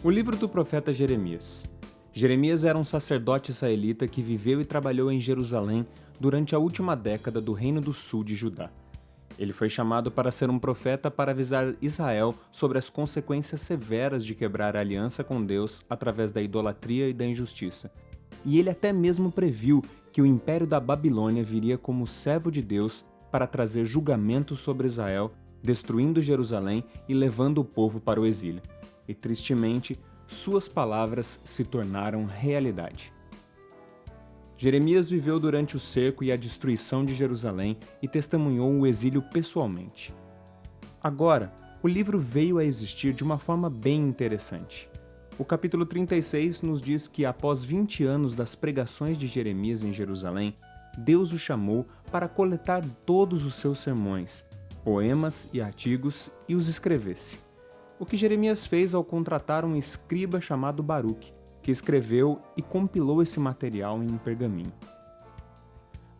O livro do profeta Jeremias. Jeremias era um sacerdote israelita que viveu e trabalhou em Jerusalém durante a última década do Reino do Sul de Judá. Ele foi chamado para ser um profeta para avisar Israel sobre as consequências severas de quebrar a aliança com Deus através da idolatria e da injustiça. E ele até mesmo previu que o Império da Babilônia viria como servo de Deus para trazer julgamento sobre Israel, destruindo Jerusalém e levando o povo para o exílio. E tristemente, suas palavras se tornaram realidade. Jeremias viveu durante o cerco e a destruição de Jerusalém e testemunhou o exílio pessoalmente. Agora, o livro veio a existir de uma forma bem interessante. O capítulo 36 nos diz que após 20 anos das pregações de Jeremias em Jerusalém, Deus o chamou para coletar todos os seus sermões, poemas e artigos e os escrevesse. O que Jeremias fez ao contratar um escriba chamado Baruque, que escreveu e compilou esse material em pergaminho.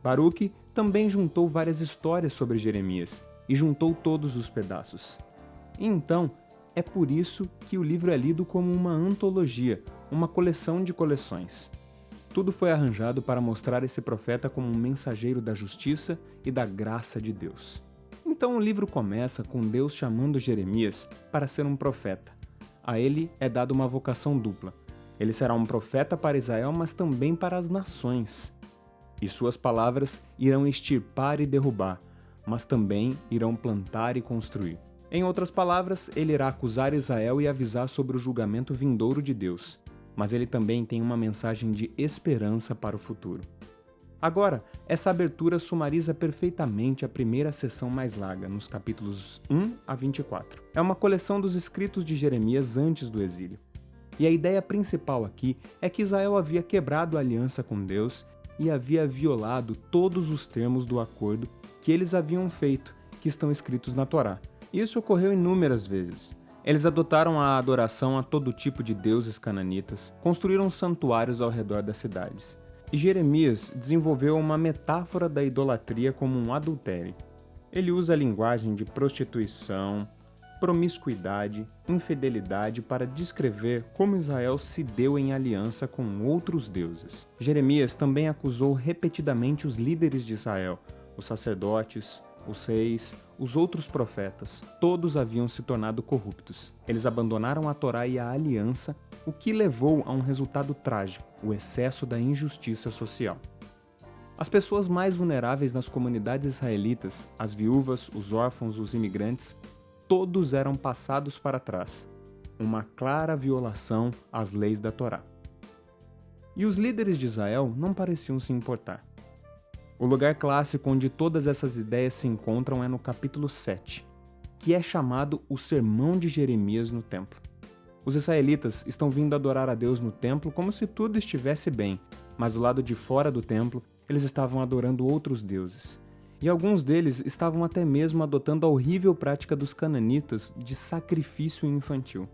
Baruque também juntou várias histórias sobre Jeremias e juntou todos os pedaços. E então, é por isso que o livro é lido como uma antologia, uma coleção de coleções. Tudo foi arranjado para mostrar esse profeta como um mensageiro da justiça e da graça de Deus. Então o livro começa com Deus chamando Jeremias para ser um profeta. A ele é dada uma vocação dupla. Ele será um profeta para Israel, mas também para as nações. E suas palavras irão extirpar e derrubar, mas também irão plantar e construir. Em outras palavras, ele irá acusar Israel e avisar sobre o julgamento vindouro de Deus, mas ele também tem uma mensagem de esperança para o futuro. Agora, essa abertura sumariza perfeitamente a primeira seção mais larga, nos capítulos 1 a 24. É uma coleção dos escritos de Jeremias antes do exílio. E a ideia principal aqui é que Israel havia quebrado a aliança com Deus e havia violado todos os termos do acordo que eles haviam feito, que estão escritos na Torá. Isso ocorreu inúmeras vezes. Eles adotaram a adoração a todo tipo de deuses cananitas, construíram santuários ao redor das cidades. E Jeremias desenvolveu uma metáfora da idolatria como um adultério. Ele usa a linguagem de prostituição, promiscuidade, infidelidade para descrever como Israel se deu em aliança com outros deuses. Jeremias também acusou repetidamente os líderes de Israel, os sacerdotes, os reis, os outros profetas. Todos haviam se tornado corruptos. Eles abandonaram a Torá e a aliança, o que levou a um resultado trágico, o excesso da injustiça social. As pessoas mais vulneráveis nas comunidades israelitas, as viúvas, os órfãos, os imigrantes, todos eram passados para trás. Uma clara violação às leis da Torá. E os líderes de Israel não pareciam se importar. O lugar clássico onde todas essas ideias se encontram é no capítulo 7, que é chamado o Sermão de Jeremias no Templo. Os israelitas estão vindo adorar a Deus no templo como se tudo estivesse bem, mas do lado de fora do templo, eles estavam adorando outros deuses. E alguns deles estavam até mesmo adotando a horrível prática dos cananitas de sacrifício infantil.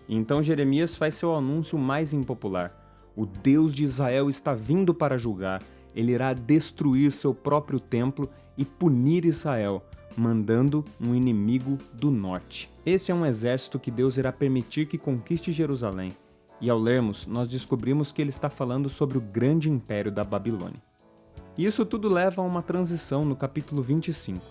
E então Jeremias faz seu anúncio mais impopular. O Deus de Israel está vindo para julgar, ele irá destruir seu próprio templo e punir Israel, mandando um inimigo do norte. Esse é um exército que Deus irá permitir que conquiste Jerusalém, e ao lermos, nós descobrimos que ele está falando sobre o grande império da Babilônia. E isso tudo leva a uma transição no capítulo 25.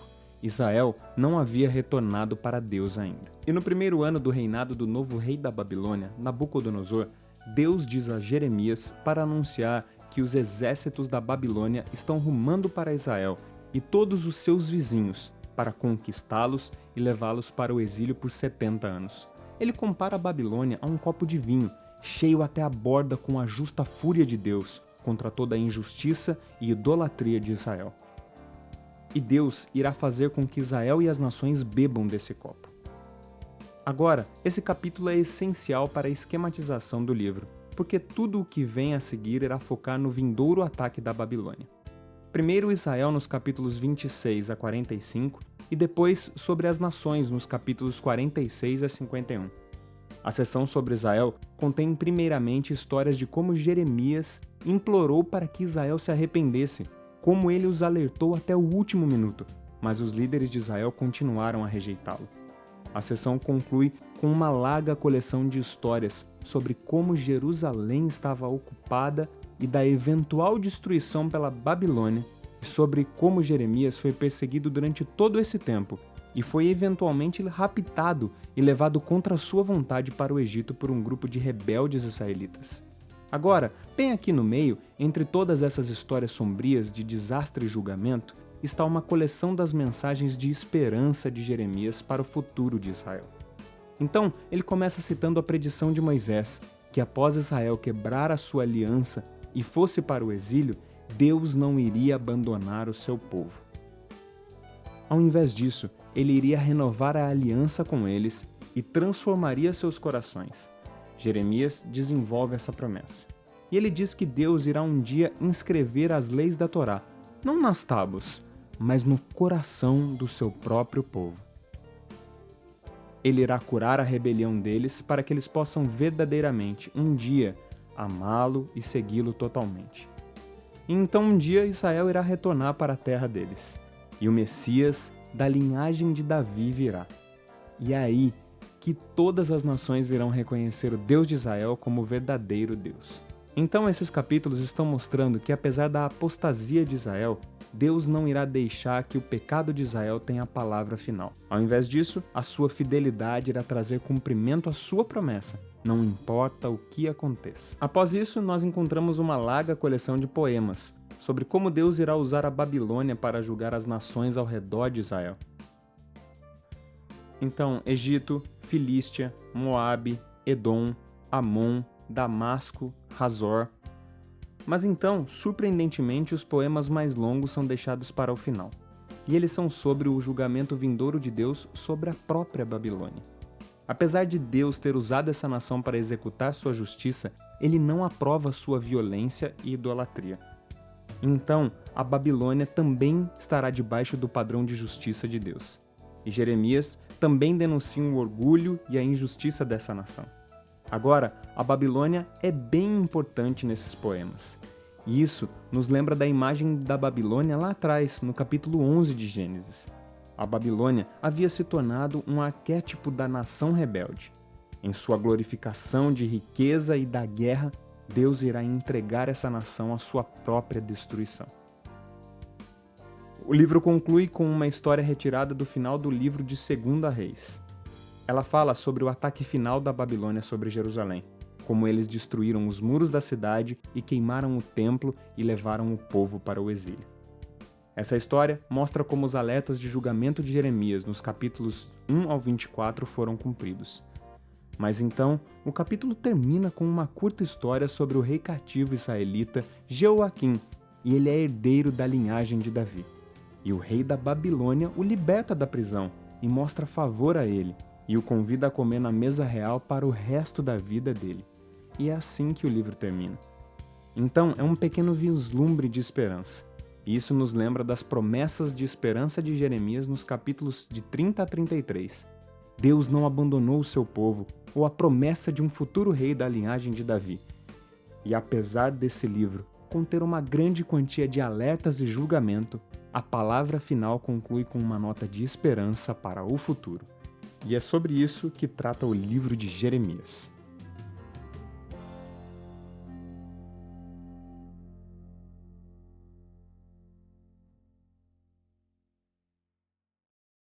Israel não havia retornado para Deus ainda. E no primeiro ano do reinado do novo rei da Babilônia, Nabucodonosor, Deus diz a Jeremias para anunciar que os exércitos da Babilônia estão rumando para Israel e todos os seus vizinhos, para conquistá-los e levá-los para o exílio por 70 anos. Ele compara a Babilônia a um copo de vinho, cheio até a borda com a justa fúria de Deus contra toda a injustiça e idolatria de Israel. E Deus irá fazer com que Israel e as nações bebam desse copo. Agora, esse capítulo é essencial para a esquematização do livro, porque tudo o que vem a seguir irá focar no vindouro ataque da Babilônia. Primeiro Israel nos capítulos 26 a 45 e depois sobre as nações nos capítulos 46 a 51. A seção sobre Israel contém primeiramente histórias de como Jeremias implorou para que Israel se arrependesse, como ele os alertou até o último minuto, mas os líderes de Israel continuaram a rejeitá-lo. A sessão conclui com uma larga coleção de histórias sobre como Jerusalém estava ocupada e da eventual destruição pela Babilônia, e sobre como Jeremias foi perseguido durante todo esse tempo e foi eventualmente raptado e levado contra sua vontade para o Egito por um grupo de rebeldes israelitas. Agora, bem aqui no meio, entre todas essas histórias sombrias de desastre e julgamento, está uma coleção das mensagens de esperança de Jeremias para o futuro de Israel. Então, ele começa citando a predição de Moisés, que após Israel quebrar a sua aliança e fosse para o exílio, Deus não iria abandonar o seu povo. Ao invés disso, ele iria renovar a aliança com eles e transformaria seus corações. Jeremias desenvolve essa promessa. E ele diz que Deus irá um dia inscrever as leis da Torá, não nas tábuas, mas no coração do seu próprio povo. Ele irá curar a rebelião deles para que eles possam verdadeiramente, um dia, amá-lo e segui-lo totalmente. E então um dia Israel irá retornar para a terra deles, e o Messias da linhagem de Davi virá. E é aí que todas as nações virão reconhecer o Deus de Israel como o verdadeiro Deus. Então esses capítulos estão mostrando que apesar da apostasia de Israel, Deus não irá deixar que o pecado de Israel tenha a palavra final. Ao invés disso, a sua fidelidade irá trazer cumprimento à sua promessa, não importa o que aconteça. Após isso, nós encontramos uma larga coleção de poemas sobre como Deus irá usar a Babilônia para julgar as nações ao redor de Israel. Então, Egito, Filístia, Moabe, Edom, Amon, Damasco, Hazor. Mas então, surpreendentemente, os poemas mais longos são deixados para o final. E eles são sobre o julgamento vindouro de Deus sobre a própria Babilônia. Apesar de Deus ter usado essa nação para executar sua justiça, ele não aprova sua violência e idolatria. Então, a Babilônia também estará debaixo do padrão de justiça de Deus. E Jeremias também denuncia o orgulho e a injustiça dessa nação. Agora, a Babilônia é bem importante nesses poemas. E isso nos lembra da imagem da Babilônia lá atrás, no capítulo 11 de Gênesis. A Babilônia havia se tornado um arquétipo da nação rebelde. Em sua glorificação de riqueza e da guerra, Deus irá entregar essa nação à sua própria destruição. O livro conclui com uma história retirada do final do livro de 2 Reis. Ela fala sobre o ataque final da Babilônia sobre Jerusalém, como eles destruíram os muros da cidade e queimaram o templo e levaram o povo para o exílio. Essa história mostra como os alertas de julgamento de Jeremias nos capítulos 1 ao 24 foram cumpridos. Mas então, o capítulo termina com uma curta história sobre o rei cativo israelita Jeoaquim, e ele é herdeiro da linhagem de Davi. E o rei da Babilônia o liberta da prisão e mostra favor a ele, e o convida a comer na mesa real para o resto da vida dele. E é assim que o livro termina. Então, é um pequeno vislumbre de esperança. E isso nos lembra das promessas de esperança de Jeremias nos capítulos de 30 a 33. Deus não abandonou o seu povo, ou a promessa de um futuro rei da linhagem de Davi. E apesar desse livro conter uma grande quantia de alertas e julgamento, a palavra final conclui com uma nota de esperança para o futuro. E é sobre isso que trata o livro de Jeremias.